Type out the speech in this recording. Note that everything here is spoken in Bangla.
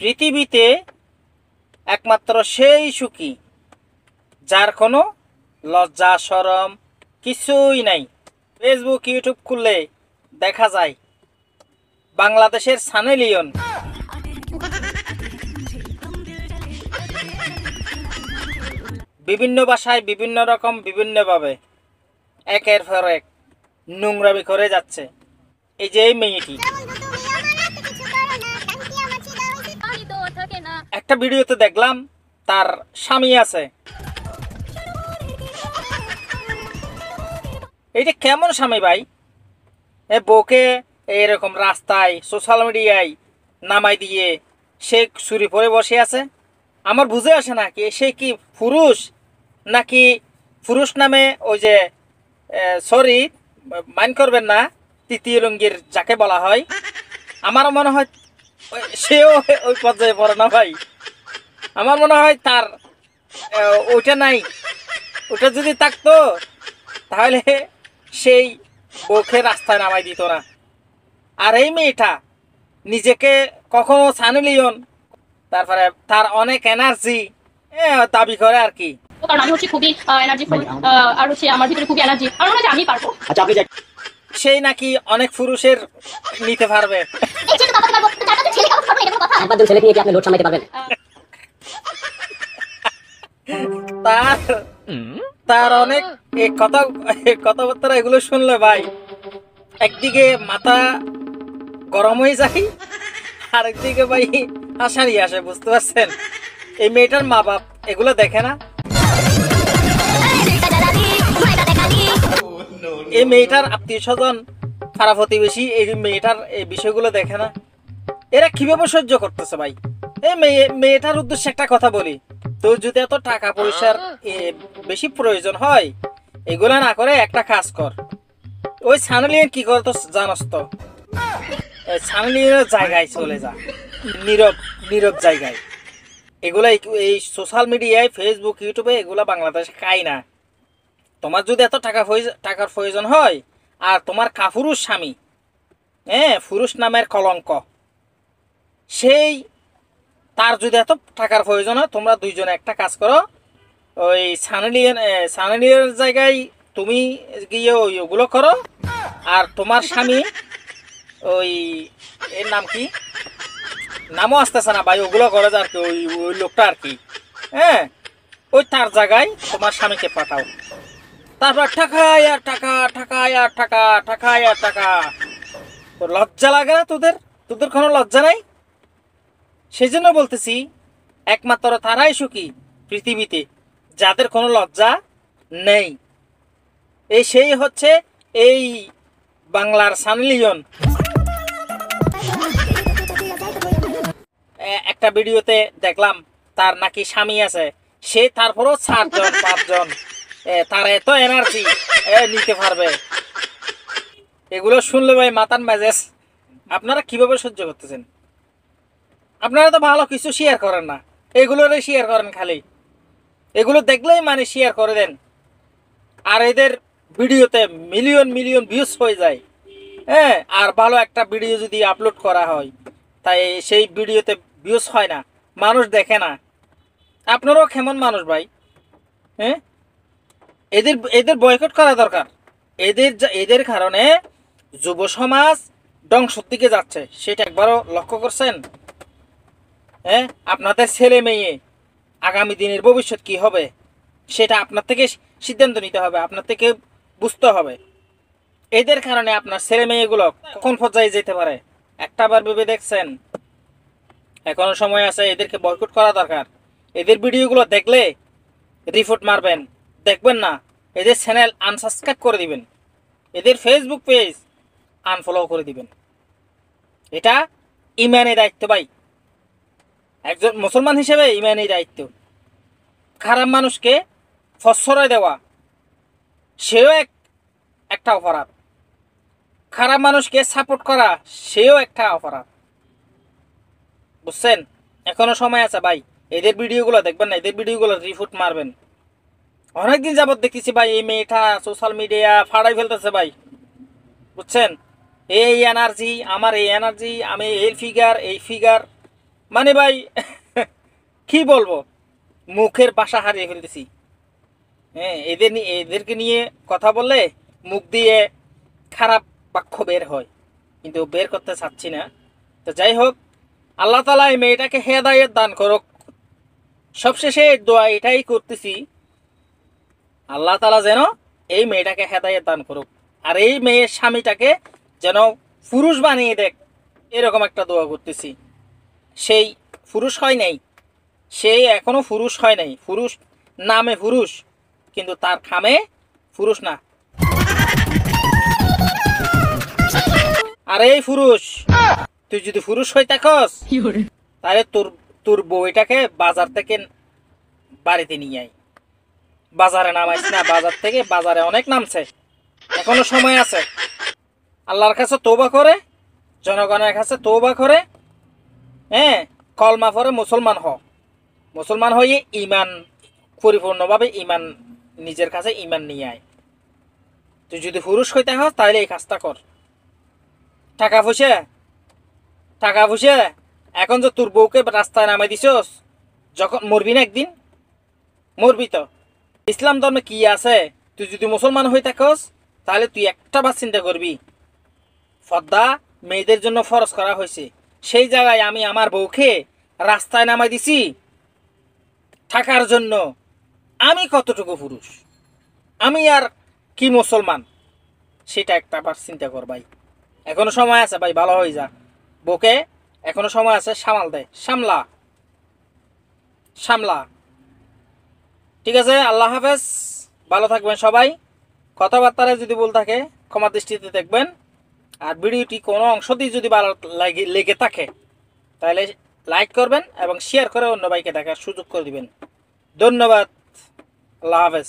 পৃথিবীতে একমাত্র সেই সুখী যার কোনো লজ্জা শরম কিছুই নাই। ফেসবুক ইউটিউব খুললে দেখা যায় বাংলাদেশের সানি লিওন বিভিন্ন ভাষায় বিভিন্ন রকম বিভিন্নভাবে একের পর এক নোংরামি করে যাচ্ছে। এই যে এই মেয়েটি একটা ভিডিওতে দেখলাম তার স্বামী আছে। এইটা কেমন স্বামী ভাই? বউকে এরকম রাস্তায় সোশ্যাল মিডিয়ায় নামাই দিয়ে সে চুরি পরে বসে আছে। আমার বুঝে আসে না কি সে কি পুরুষ নাকি পুরুষ নামে ওই যে সরি মাইন্ড করবেন না, তৃতীয় লঙ্গির যাকে বলা হয়, আমার মনে হয় সেও ওই পর্যায়ে পড়ে না ভাই। আমার মনে হয় তার ওইটা নাই। ওটা যদি থাকতো তাহলে সেই বউকে রাস্তায় নামাই দিত না। আর এই মেয়েটা নিজেকে কখনো সানি লিওন, তারপরে তার অনেক এনার্জি দাবি করে আর কি। কারণ আমি হচ্ছে খুবই এনার্জিফুল, আর হচ্ছে আমার ভিতরে খুবই এনার্জি, আর মনে হয় আমি পারবো। আচ্ছা আপনি সেই নাকি অনেক পুরুষের নিতে পারবে। তার অনেক কথাবার্তা এগুলো শুনলে ভাই একদিকে মাথা গরম হয়ে যায়, আরেকদিকে ভাই হাসানি আসে। বুঝতে পারছেন? এই মেয়েটার মা বাপ এগুলো দেখে না, এই মেয়েটার আত্মীয় স্বজন পাড়া প্রতিবেশী এই মেয়েটার এই বিষয়গুলো দেখে না। এরা কিভাবে সহ্য করতেছে ভাই? এই মেয়েটার উদ্দেশ্যে একটা কথা বলি, তো যদি এত টাকা পয়সার বেশি প্রয়োজন হয় এগুলা না করে একটা কাজ কর। ওই সানি লিওন কি করে তো জানস তো? সানি লিওনের জায়গায় চলে যা, নীরব জায়গায়। এগুলা এই সোশ্যাল মিডিয়ায় ফেসবুক ইউটিউবে এগুলা বাংলাদেশে খাই না। তোমার যদি এত টাকার প্রয়োজন হয় আর তোমার কাপুরুষ স্বামী, পুরুষ নামের কলঙ্ক, সেই তার যদি এত টাকার প্রয়োজন হয় তোমরা দুইজনে একটা কাজ করো, ওই সানি লিওনের জায়গায় তুমি গিয়ে ওগুলো করো। আর তোমার স্বামী ওই এর নাম কি, নামও আসতেছে না ভাই, ওগুলো করে আর কি, ওই লোকটা আর কি, ওই তার জায়গায় তোমার স্বামীকে পাঠাও। তারপর টাকায় আর টাকা, টাকায় আর টাকা, টাকায় আর টাকা। তো লজ্জা লাগে না তোদের কোনো লজ্জা নাই? সেই জন্য বলতেছি একমাত্র তারাই সুখী পৃথিবীতে যাদের কোনো লজ্জা নেই। সেই হচ্ছে এই বাংলার সানি লিওন। একটা ভিডিওতে দেখলাম তার নাকি স্বামী আছে, সে তারপরও 4জন 5জন, তার এত এনার্জি নিতে পারবে। এগুলো শুনলে ভাই মাথার মেজাজ। আপনারা কিভাবে সহ্য করতেছেন? আপনারা তো ভালো কিছু শেয়ার করেন না, এগুলোরে শেয়ার করেন খালি। এগুলো দেখলেই মানে শেয়ার করে দেন, আর এদের ভিডিওতে মিলিয়ন মিলিয়ন ভিউজ হয়ে যায়। আর ভালো একটা ভিডিও যদি আপলোড করা হয় তাই সেই ভিডিওতে ভিউজ হয় না, মানুষ দেখে না। আপনারাও কেমন মানুষ ভাই? এদের বয়কট করা দরকার। এদের কারণে যুব সমাজ ধ্বংসের দিকে যাচ্ছে, সেটা একবারও লক্ষ্য করছেন? আপনাদের ছেলে মেয়ে আগামী দিনের ভবিষ্যৎ কি হবে সেটা আপনার থেকে সিদ্ধান্ত নিতে হবে, আপনার থেকে বুঝতে হবে। এদের কারণে আপনার ছেলে মেয়েগুলো কখন পর্যায়ে যেতে পারে একটাবার ভেবে দেখছেন? এখনো সময় আছে, এদেরকে বয়কট করা দরকার। এদের ভিডিওগুলো দেখলে রিপোর্ট মারবেন, দেখবেন না এদের চ্যানেল আনসাবস্ক্রাইব করে দিবেন, এদের ফেসবুক পেজ আনফলো করে দিবেন। এটা ইমানের দায়িত্ব ভাই, একজন মুসলমান হিসেবে ইমানের দায়িত্ব। খারাপ মানুষকে প্রশ্রয় দেওয়া সেও একটা অপরাধ, খারাপ মানুষকে সাপোর্ট করা সেও একটা অপরাধ। বুঝছেন? এখনো সময় আছে ভাই, এদের ভিডিওগুলো দেখবেন না, এদের ভিডিওগুলো রিপোর্ট মারবেন। অনেকদিন যাবত দেখতেছি ভাই এই মেয়েটা সোশ্যাল মিডিয়া ফাড়াই ফেলতেছে ভাই। বুঝছেন? এই এনার্জি, আমার এই এনার্জি, আমি এই ফিগার মানে ভাই কি বলবো, মুখের ভাষা হারিয়ে ফেলতেছি। হ্যাঁ, এদেরকে নিয়ে কথা বললে মুখ দিয়ে খারাপ বাক্য বের হয়, কিন্তু বের করতে চাচ্ছি না। তো যাই হোক, আল্লাহ তাআলা এই মেয়েটাকে হেদায়েত দান করুক। সবশেষে দোয়া এটাই করতেছি, আল্লাহ তাআলা যেন এই মেয়েটাকে হেদায়েত দান করুক, আর এই মেয়ের স্বামীটাকে যেন পুরুষ বানিয়ে দেখ, এরকম একটা দোয়া করতেছি। সেই পুরুষ হয় নাই, সে এখনো পুরুষ হয় নাই, পুরুষ নামে পুরুষ, কিন্তু তার খামে পুরুষ না। আর এই পুরুষ, তুই যদি পুরুষ হয়ে থাকস তাহলে তোর তোর বউটাকে বাজার থেকে বাড়িতে নিয়ে আয়। বাজারে নামাইস না, বাজার থেকে, বাজারে অনেক নামছে, এখনো সময় আছে। আল্লাহর কাছে তওবা করে, জনগণের কাছে তওবা করে, হ্যাঁ, কলমা পরে মুসলমান হ। মুসলমান হয়ে ইমান পরিপূর্ণভাবে ইমান নিজের কাছে ইমান নিয়ে আয়। তুই যদি পুরুষ হইতে হস তাহলে এই কাজটা কর। টাকা পয়সা টাকা পয়সা এখন যে তোর বউকে রাস্তায় নামাই দিছস, যখন মরবি না একদিন, মরবি তো। ইসলাম ধর্মে কি আছে, তুই যদি মুসলমান হয়ে থাকস তাহলে তুই একটা বার চিন্তা করবি, পর্দা মেয়েদের জন্য ফরজ করা হয়েছে, সেই জায়গায় আমি আমার বউকে রাস্তায় নামাই দিছি থাকার জন্য। আমি কতটুকু পুরুষ, আমি আর কি মুসলমান, সেটা একটা বার চিন্তা কর ভাই। এখনো সময় আছে ভাই, ভালো হয়ে যা। বউকে এখনো সময় আছে, সামাল দেয়, সামলা সামলা। ঠিক আছে, আল্লাহ হাফেজ, ভালো থাকবেন সবাই। কথাবার্তায় যদি ভুল থাকে ক্ষমা দৃষ্টিতে দেখবেন। আর ভিডিওটি কোনো অংশ দিয়ে যদি ভালো লেগে থাকে তাহলে লাইক করবেন এবং শেয়ার করে অন্য ভাইকে দেখার সুযোগ করে দিবেন। ধন্যবাদ, আল্লাহ হাফেজ।